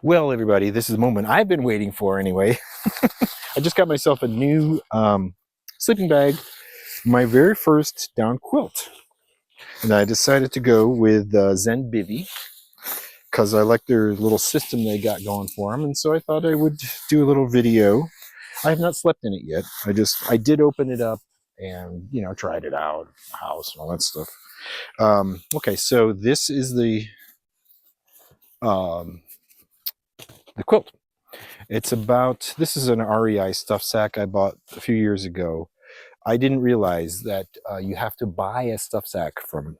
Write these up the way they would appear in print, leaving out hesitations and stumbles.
Well, everybody, this is the moment I've been waiting for anyway. I just got myself a new sleeping bag, my very first down quilt. And I decided to go with Zenbivy because I like their little system they got going for them. And so I thought I would do a little video. I have not slept in it yet. I did open it up and, tried it out, the house and all that stuff. Okay, so this is um, the quilt. This is an REI stuff sack I bought a few years ago. I didn't realize that you have to buy a stuff sack from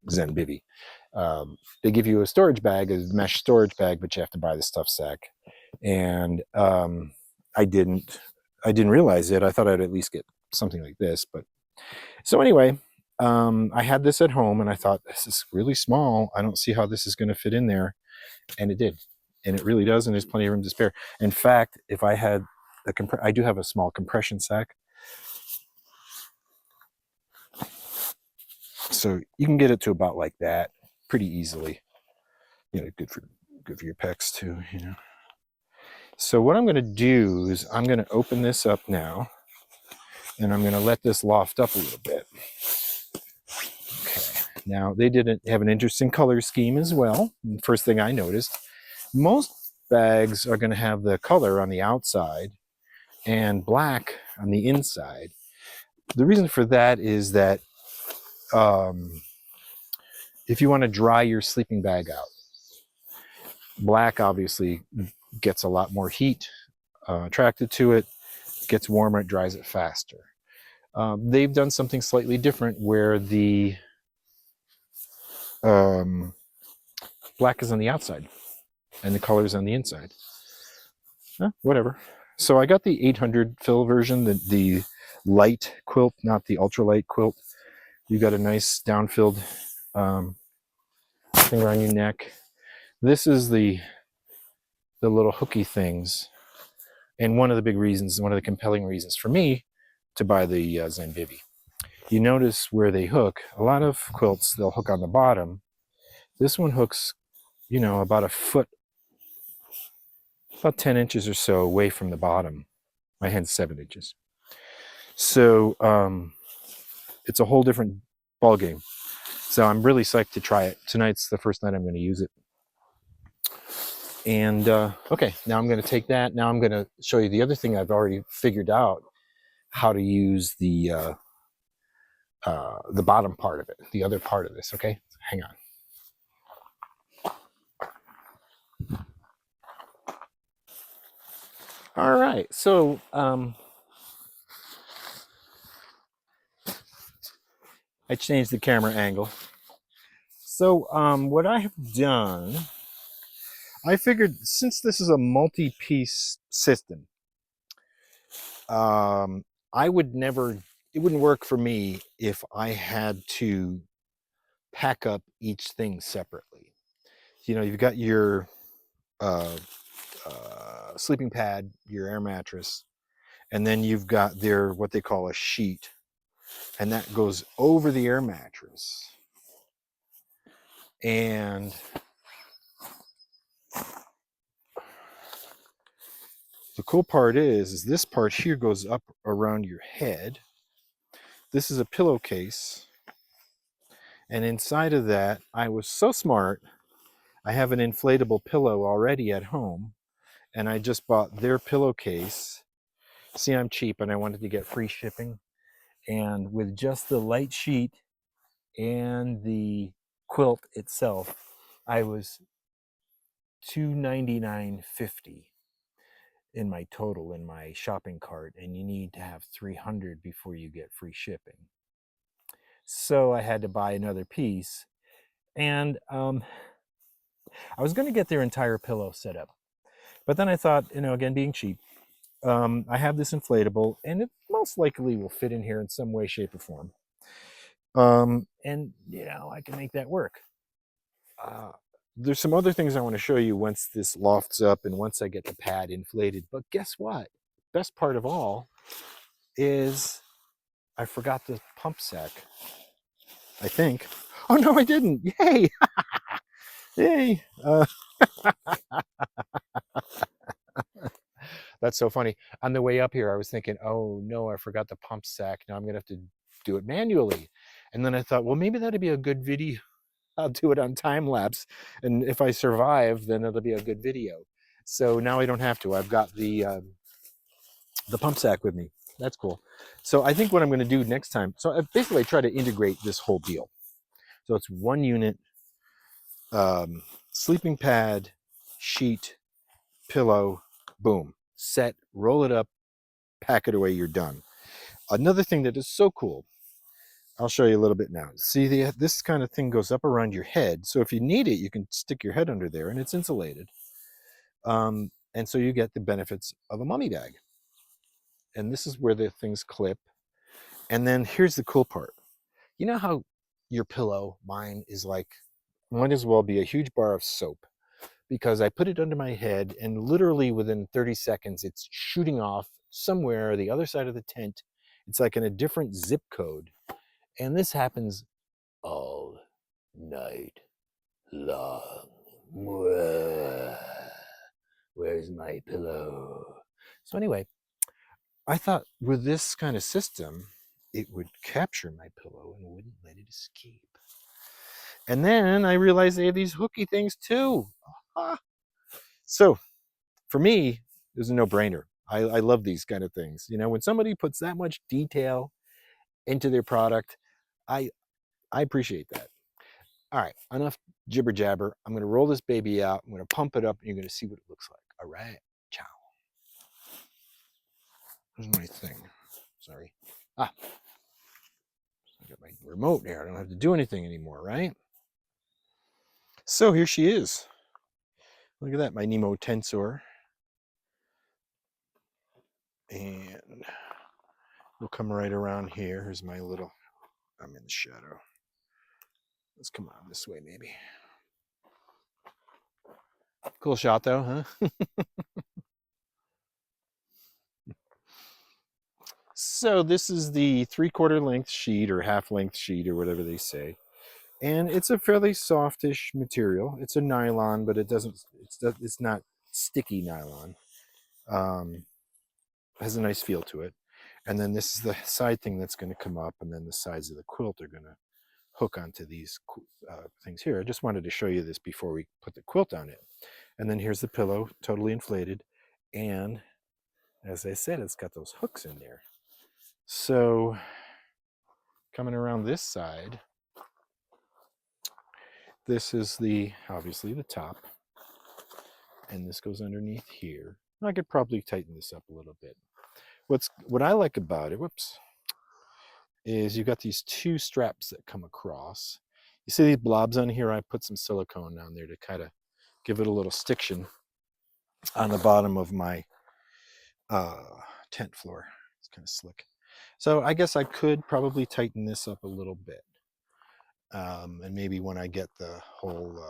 Zenbivy. They give you a storage bag, a mesh storage bag, but you have to buy the stuff sack. And I didn't realize it. I thought I'd at least get something like this. But so anyway, I had this at home, and I thought, this is really small. I don't see how this is going to fit in there, and it did. And it really does, and there's plenty of room to spare. In fact, if I had I do have a small compression sack, so you can get it to about like that pretty easily. Good for your pecs too. So what I'm going to do is I'm going to open this up now, and I'm going to let this loft up a little bit. Okay. Now they did have an interesting color scheme as well. First thing I noticed. Most bags are going to have the color on the outside and black on the inside. The reason for that is that if you want to dry your sleeping bag out, black obviously gets a lot more heat attracted to it, gets warmer, it dries it faster. They've done something slightly different where the black is on the outside and the colors on the inside. Whatever. So I got the 800 fill version, the light quilt, not the ultralight quilt. You got a nice down-filled thing around your neck. This is the little hooky things, and one of the compelling reasons for me to buy the Zenbivy. You notice where they hook. A lot of quilts, they'll hook on the bottom. This one hooks, about a foot, about 10 inches or so away from the bottom. My hand's 7 inches. So it's a whole different ball game. So I'm really psyched to try it. Tonight's the first night I'm going to use it. And okay, now I'm going to take that. Now I'm going to show you the other thing I've already figured out, how to use the bottom part of it, the other part of this. Okay, hang on. All right, so I changed the camera angle. So what I have done, I figured since this is a multi-piece system, it wouldn't work for me if I had to pack up each thing separately. You've got your sleeping pad, your air mattress, and then you've got what they call a sheet, and that goes over the air mattress. And the cool part is this part here goes up around your head. This is a pillowcase, and inside of that, I was so smart, I have an inflatable pillow already at home, and I just bought their pillowcase. See, I'm cheap, and I wanted to get free shipping. And with just the light sheet and the quilt itself, I was $299.50 in my total in my shopping cart, and you need to have 300 before you get free shipping. So I had to buy another piece, and I was going to get their entire pillow set up, but then I thought, again, being cheap, I have this inflatable, and it most likely will fit in here in some way, shape, or form. And I can make that work. There's some other things I want to show you once this lofts up and once I get the pad inflated. But guess what? Best part of all is I forgot the pump sack, I think. Oh, no, I didn't. Yay. Yay. That's so funny. On the way up here, I was thinking, oh no, I forgot the pump sack. Now I'm going to have to do it manually. And then I thought, well, maybe that'd be a good video. I'll do it on time lapse. And if I survive, then it'll be a good video. So now I don't have to. I've got the pump sack with me. That's cool. So I think what I'm going to do next time, so I basically try to integrate this whole deal. So it's one unit, sleeping pad, sheet, pillow, boom, set, roll it up, pack it away, you're done. Another thing that is so cool, I'll show you a little bit now. See, this kind of thing goes up around your head. So if you need it, you can stick your head under there and it's insulated. And so you get the benefits of a mummy bag. And this is where the things clip. And then here's the cool part. You know how your pillow, mine is like, might as well be a huge bar of soap, because I put it under my head and literally within 30 seconds, it's shooting off somewhere the other side of the tent. It's like in a different zip code. And this happens all night long. Where's my pillow? So anyway, I thought with this kind of system, it would capture my pillow and wouldn't let it escape. And then I realized they have these hooky things too. So for me, it was a no-brainer. I love these kind of things. You know, when somebody puts that much detail into their product, I appreciate that. All right, enough jibber jabber. I'm going to roll this baby out. I'm going to pump it up, and you're going to see what it looks like. All right, ciao. Here's my thing. Sorry. I got my remote there. I don't have to do anything anymore, right? So here she is. Look at that, my Nemo Tensor. And we'll come right around here. Here's my little, I'm in the shadow. Let's come on this way, maybe. Cool shot though, huh? So this is the 3/4 length sheet or half length sheet or whatever they say. And it's a fairly softish material. It's a nylon, but it's not sticky nylon. Has a nice feel to it. And then this is the side thing that's going to come up, and then the sides of the quilt are going to hook onto these things here. I just wanted to show you this before we put the quilt on it. And then here's the pillow, totally inflated. And as I said, it's got those hooks in there. So coming around this side, this is obviously the top. And this goes underneath here. I could probably tighten this up a little bit. What I like about it, is you've got these two straps that come across. You see these blobs on here? I put some silicone on there to kind of give it a little stiction on the bottom of my tent floor. It's kind of slick. So I guess I could probably tighten this up a little bit. And maybe when I get the whole,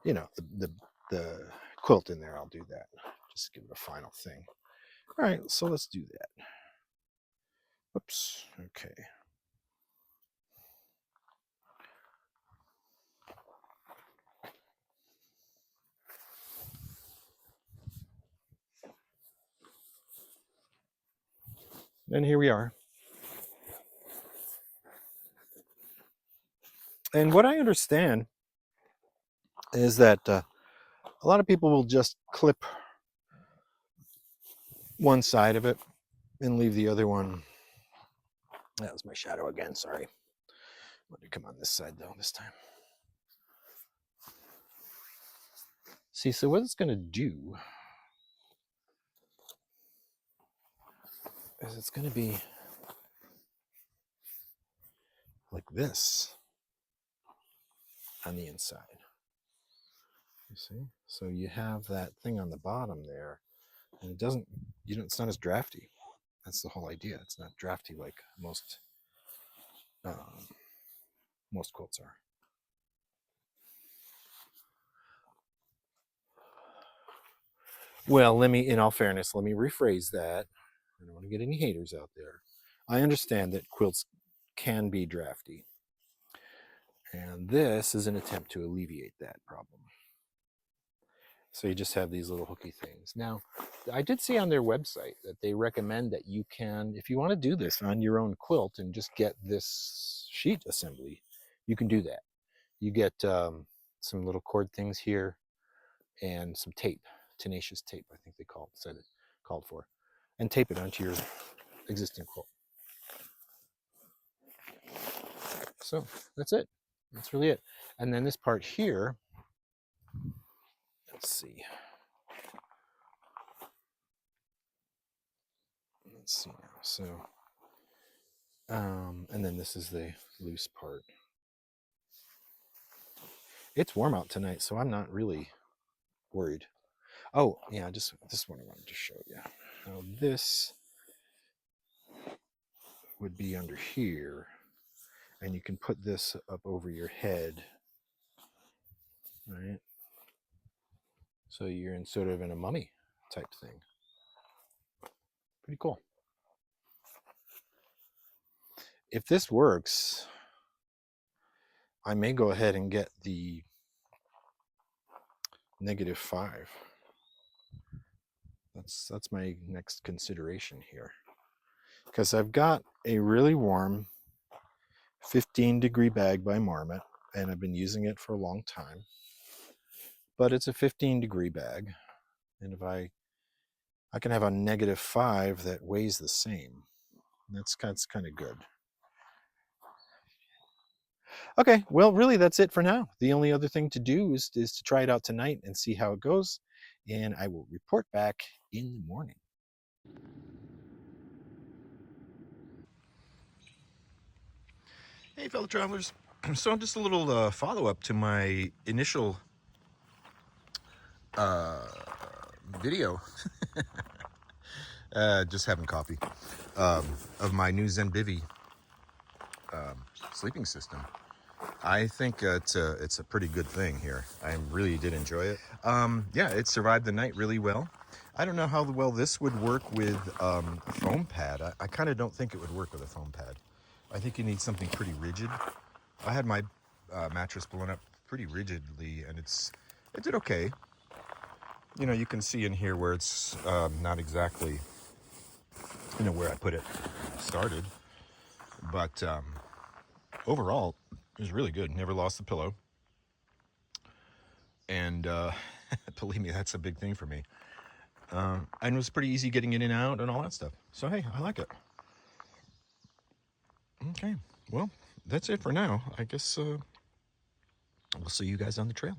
the quilt in there, I'll do that. Just give it a final thing. All right, so let's do that. Oops, okay. And here we are. And what I understand is that a lot of people will just clip one side of it and leave the other one. That was my shadow again, sorry. Let me come on this side though this time. See, so what it's going to do is it's going to be like this on the inside. You see? So you have that thing on the bottom there, and it doesn't, it's not as drafty. That's the whole idea. It's not drafty like most quilts are. Well, in all fairness, let me rephrase that. I don't want to get any haters out there. I understand that quilts can be drafty. And this is an attempt to alleviate that problem. So you just have these little hooky things. Now, I did see on their website that they recommend that you can, if you want to do this on your own quilt and just get this sheet assembly, you can do that. You get some little cord things here and some tape, tenacious tape, I think they called for, and tape it onto your existing quilt. So that's it. That's really it. And then this part here, let's see. Let's see now. So, and then this is the loose part. It's warm out tonight, so I'm not really worried. Oh, yeah, just this one I wanted to show you. Now this would be under here, and you can put this up over your head, right? So you're in sort of in a mummy type thing. Pretty cool. If this works, I may go ahead and get the -5. That's my next consideration here, because I've got a really warm 15-degree bag by Marmot, and I've been using it for a long time. But it's a 15-degree bag, and if I can have a -5 that weighs the same. That's kind of good. Okay, well, really, that's it for now. The only other thing to do is to try it out tonight and see how it goes, and I will report back in the morning. Hey, fellow travelers. So just a little follow-up to my initial video, just having coffee, of my new Zenbivy sleeping system. I think it's a pretty good thing here. I really did enjoy it. Yeah, it survived the night really well. I don't know how well this would work with foam pad. I kind of don't think it would work with a foam pad. I think you need something pretty rigid. I had my mattress blown up pretty rigidly, and it did okay. You know, you can see in here where it's not exactly, you know, where I put it started, but overall, it was really good. Never lost the pillow. And believe me, that's a big thing for me. And it was pretty easy getting in and out and all that stuff. So, hey, I like it. Okay, well, that's it for now. I guess we'll see you guys on the trail.